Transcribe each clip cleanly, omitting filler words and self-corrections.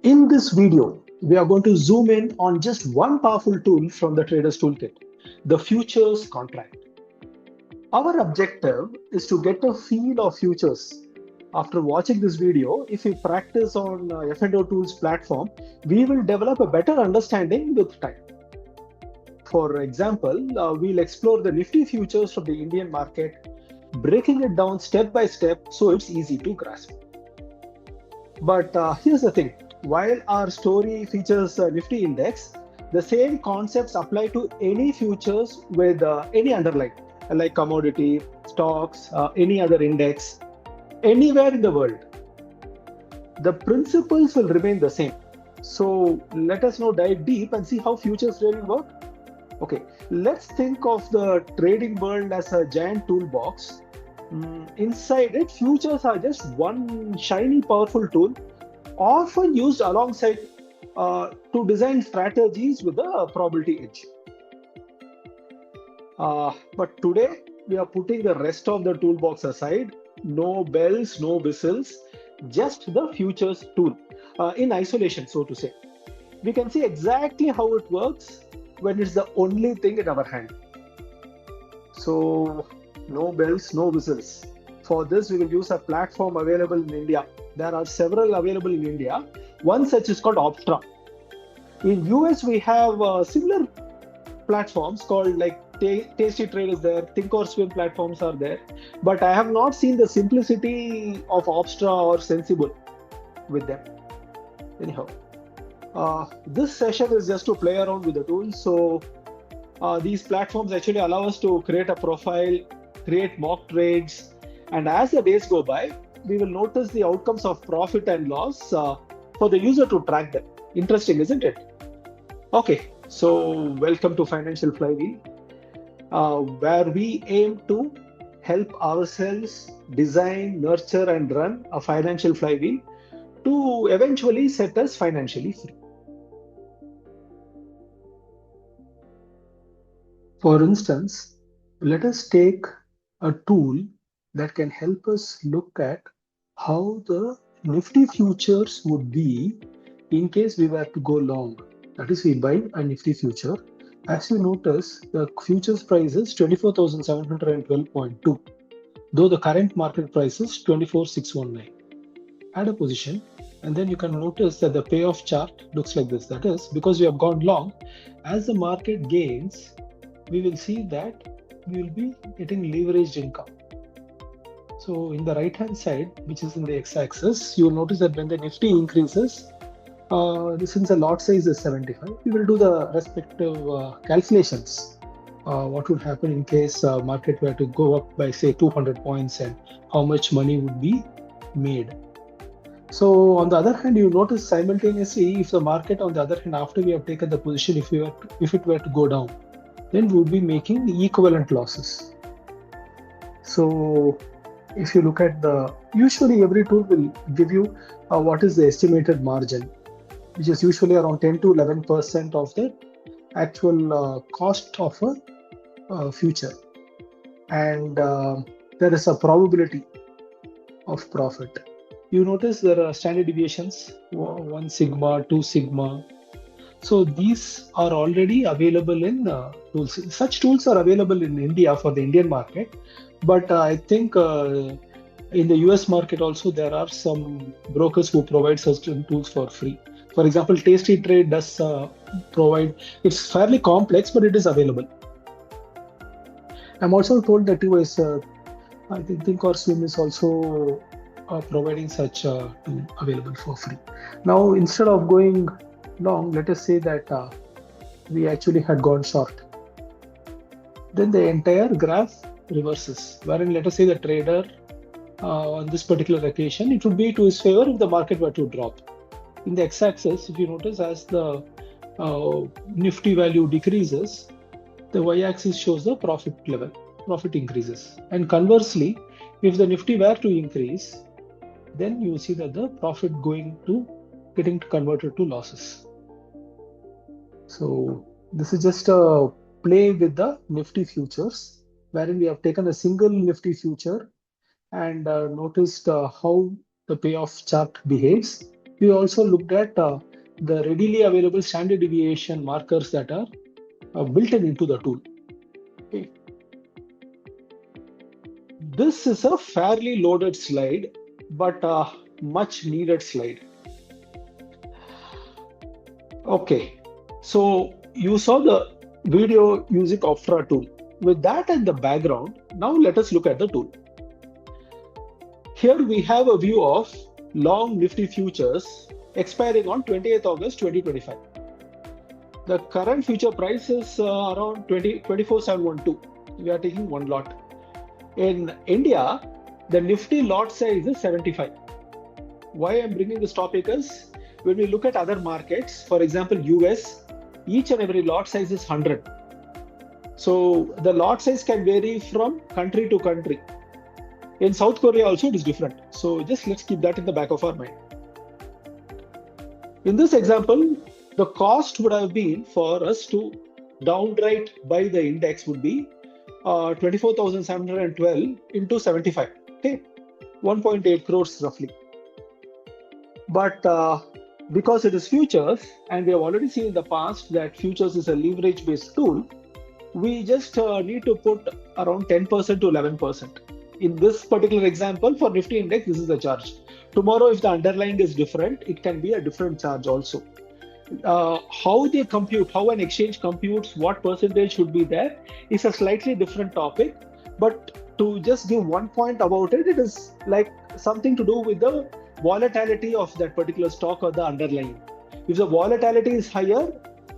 In this video, we are going to zoom in on just one powerful tool from the trader's toolkit, the futures contract. Our objective is to get a feel of futures. After watching this video, if we practice on F&O Tools platform, we will develop a better understanding with time. For example, we'll explore the Nifty futures from the Indian market, breaking it down step by step so it's easy to grasp. But here's the thing, while our story features a Nifty index, the same concepts apply to any futures with any underlying, like commodity, stocks, any other index, anywhere in the world. The principles will remain the same. So let us now dive deep and see how futures really work. Okay, let's think of the trading world as a giant toolbox. Inside it, futures are just one shiny, powerful tool, often used alongside to design strategies with a probability edge. But today, we are putting the rest of the toolbox aside. No bells, no whistles, just the futures tool in isolation, so to say. We can see exactly how it works when it's the only thing in our hand. So, no bells, no whistles. For this, we will use a platform available in India. There are several available in India. One such is called Optra. In US, we have similar platforms called like Tasty Trade is there, Think or Swim platforms are there. But I have not seen the simplicity of Optra or Sensible with them. Anyhow, this session is just to play around with the tools. So these platforms actually allow us to create a profile, create mock trades, and as the days go by, we will notice the outcomes of profit and loss for the user to track them. Interesting, isn't it? Okay, so welcome to Financial Flywheel, where we aim to help ourselves design, nurture, and run a financial flywheel to eventually set us financially free. For instance, let us take a tool that can help us look at how the Nifty futures would be in case we were to go long. That is, we buy a Nifty future. As you notice, the futures price is 24,712.2, though the current market price is 24,619. Add a position, and then you can notice that the payoff chart looks like this. That is, because we have gone long, as the market gains, we will see that we will be getting leveraged income. So in the right hand side, which is in the x-axis, you will notice that when the Nifty increases, since the lot size is 75, we will do the respective calculations. What would happen in case market were to go up by say 200 points and how much money would be made. So on the other hand, you notice simultaneously, if the market on the other hand, after we have taken the position, if it were to go down, then we would be making equivalent losses. So if you look at usually every tool will give you what is the estimated margin, which is usually around 10 to 11% of the actual cost of a future. And there is a probability of profit. You notice there are standard deviations, 1 sigma, 2 sigma. So these are already available in tools. Such tools are available in India for the Indian market, but I think in the US market also there are some brokers who provide such tools for free. For example, Tasty Trade does provide. It's fairly complex, but it is available. I'm also told that US, I think or Swim is also providing such tool available for free. Now, instead of going long, let us say that we actually had gone short. Then the entire graph reverses, wherein let us say the trader on this particular occasion, it would be to his favor if the market were to drop. In the x-axis, if you notice, as the Nifty value decreases, the y-axis shows the profit level, profit increases. And conversely, if the Nifty were to increase, then you see that the profit getting converted to losses. So this is just a play with the Nifty futures, wherein we have taken a single Nifty future and noticed how the payoff chart behaves We also looked at the readily available standard deviation markers that are built into the tool. Okay. This is a fairly loaded slide, but a much needed slide. Okay, so you saw the video using Opera tool. With that in the background, now let us look at the tool. Here we have a view of long Nifty futures expiring on 28th August 2025. The current future price is around 24,712. We are taking one lot. In India, the Nifty lot size is 75. Why I'm bringing this topic is when we look at other markets, for example, US, each and every lot size is 100. So the lot size can vary from country to country. In South Korea also it is different. So just let's keep that in the back of our mind. In this example, the cost would have been for us to downright buy the index would be 24,712 into 75. Okay, 1.8 crores roughly. But because it is futures, and we have already seen in the past that futures is a leverage-based tool, we just need to put around 10% to 11%. In this particular example, for Nifty index, this is the charge. Tomorrow, if the underlying is different, it can be a different charge also. How they compute, how an exchange computes, what percentage should be there is a slightly different topic. But to just give one point about it, it is like something to do with the volatility of that particular stock or the underlying. If the volatility is higher,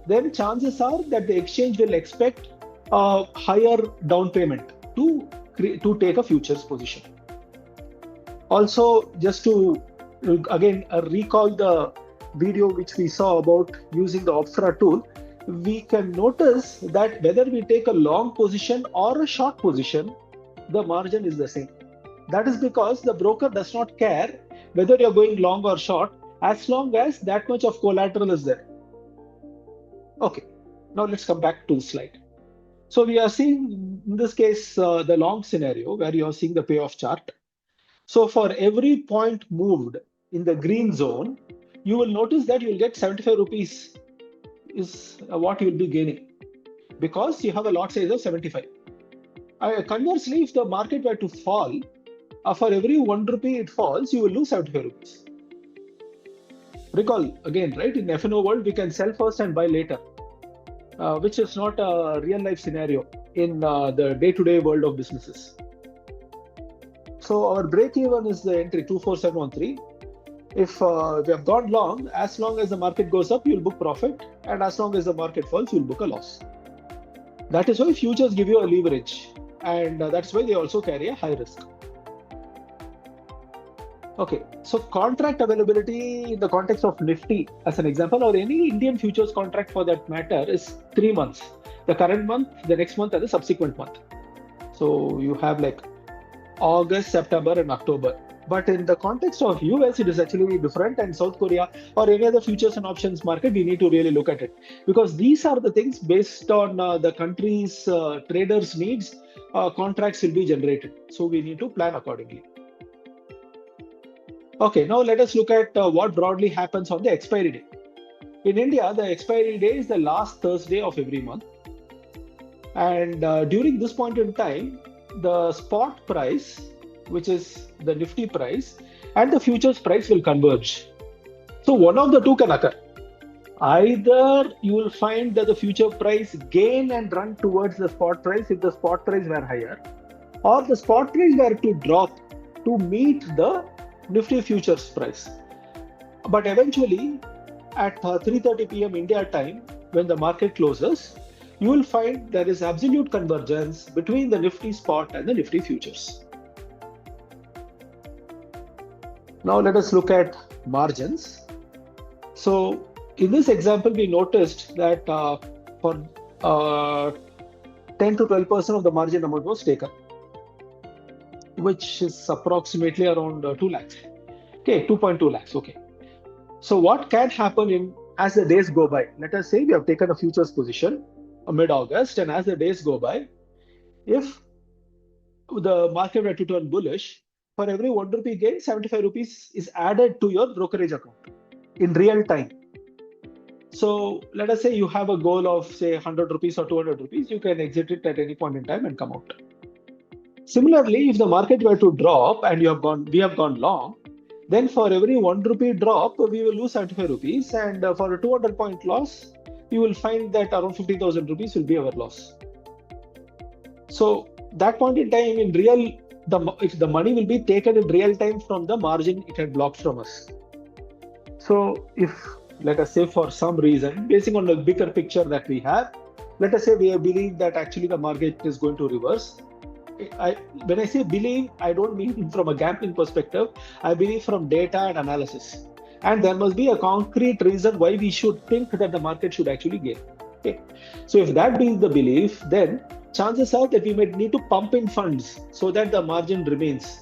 then chances are that the exchange will expect a higher down payment to take a futures position. Also, just to again recall the video which we saw about using the Opera tool, we can notice that whether we take a long position or a short position, the margin is the same. That is because the broker does not care whether you're going long or short, as long as that much of collateral is there. Okay, now let's come back to the slide. So we are seeing, in this case, the long scenario where you are seeing the payoff chart. So for every point moved in the green zone, you will notice that you will get 75 rupees is what you will be gaining because you have a lot size of 75. Conversely, if the market were to fall, for every 1 rupee it falls, you will lose 75 rupees. Recall again, right? In F&O world, we can sell first and buy later, which is not a real life scenario in the day-to-day world of businesses. So our break even is the entry 24713. If we have gone long, as long as the market goes up, you'll book profit, and as long as the market falls, you'll book a loss. That is why futures give you a leverage, and that's why they also carry a high risk. Okay, so contract availability in the context of Nifty, as an example, or any Indian futures contract for that matter, is 3 months. The current month, the next month, and the subsequent month. So you have like August, September, and October. But in the context of US, it is actually different, and South Korea or any other futures and options market, we need to really look at it, because these are the things based on the country's traders' needs, contracts will be generated. So we need to plan accordingly. Okay, now let us look at what broadly happens on the expiry day. In India, the expiry day is the last Thursday of every month. And during this point in time, the spot price, which is the Nifty price, and the futures price will converge. So one of the two can occur. Either you will find that the future price gain and run towards the spot price if the spot price were higher, or the spot price were to drop to meet the Nifty futures price. But eventually, at 3:30 p.m. India time, when the market closes, you will find there is absolute convergence between the Nifty spot and the Nifty futures. Now let us look at margins. So in this example, we noticed that for 10 to 12% of the margin amount was taken, which is approximately around 2 lakhs. Okay, 2.2 lakhs. Okay. So what can happen as the days go by? Let us say we have taken a futures position mid-August, and as the days go by, if the market were to turn bullish, for every 1 rupee gain, 75 rupees is added to your brokerage account. in real time. So let us say you have a goal of say 100 rupees or 200 rupees, you can exit it at any point in time and come out. Similarly, if the market were to drop and we have gone long, then for every 1 rupee drop, we will lose 75 rupees. And for a 200 point loss, you will find that around 50,000 rupees will be our loss. So that point in time, in real, if the money will be taken in real time from the margin it had blocked from us. So if, let us say for some reason, basing on the bigger picture that we have, let us say we believe that actually the market is going to reverse. When I say believe, I don't mean from a gambling perspective. I believe from data and analysis. And there must be a concrete reason why we should think that the market should actually gain. Okay. So if that be the belief, then chances are that we might need to pump in funds so that the margin remains.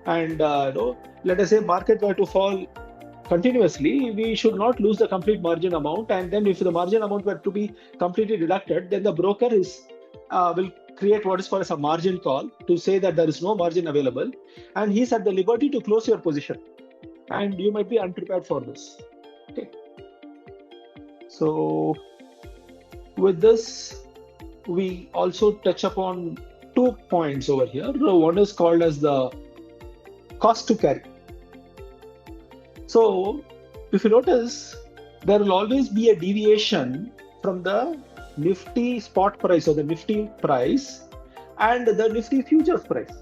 And let us say market were to fall continuously, we should not lose the complete margin amount. And then if the margin amount were to be completely deducted, then the broker will create what is called as a margin call to say that there is no margin available, and he's at the liberty to close your position. And you might be unprepared for this. Okay. So with this, we also touch upon 2 points over here. One is called as the cost to carry. So if you notice, there will always be a deviation from the Nifty spot price or the Nifty price and the Nifty futures price.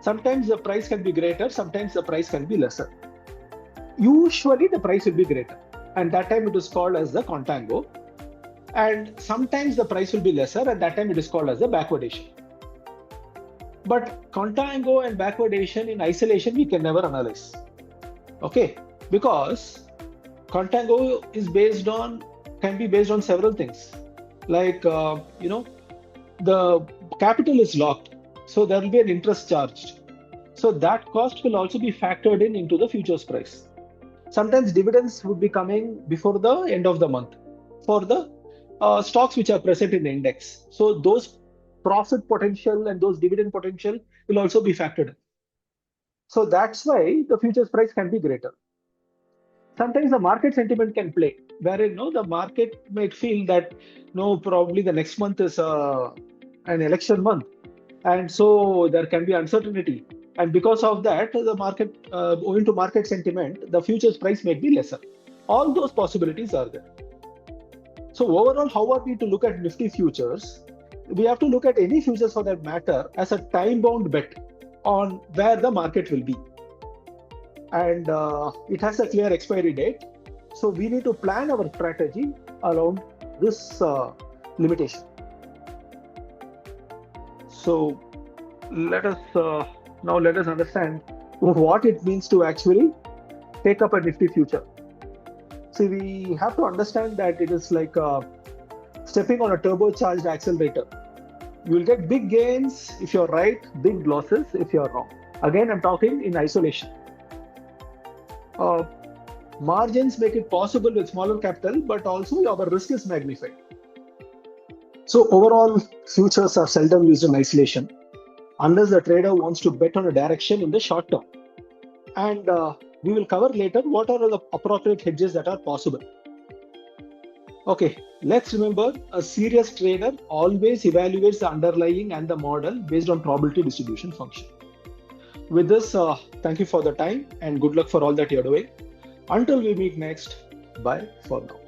Sometimes the price can be greater, sometimes the price can be lesser. Usually the price will be greater, and that time it is called as the contango. And sometimes the price will be lesser, and that time it is called as the backwardation. But contango and backwardation in isolation we can never analyze. Okay, because contango is can be based on several things. Like the capital is locked, so there will be an interest charged. So that cost will also be factored into the futures price. Sometimes dividends would be coming before the end of the month for the stocks which are present in the index. So those profit potential and those dividend potential will also be factored in. So that's why the futures price can be greater. Sometimes the market sentiment can play, wherein the market might feel that probably the next month is an election month, and so there can be uncertainty. And because of that, the market, owing to market sentiment, the futures price may be lesser. All those possibilities are there. So overall, how are we to look at Nifty futures? We have to look at any futures for that matter as a time-bound bet on where the market will be. And it has a clear expiry date. So we need to plan our strategy around this limitation. So let us understand what it means to actually take up a Nifty future. See, we have to understand that it is like stepping on a turbocharged accelerator. You will get big gains if you're right, big losses if you're wrong. Again, I'm talking in isolation. Margins make it possible with smaller capital, but also our risk is magnified. So overall, futures are seldom used in isolation unless the trader wants to bet on a direction in the short term. And we will cover later what are the appropriate hedges that are possible. Okay, let's remember, a serious trader always evaluates the underlying and the model based on probability distribution function. With this, thank you for the time and good luck for all that you're doing. Until we meet next, bye for now.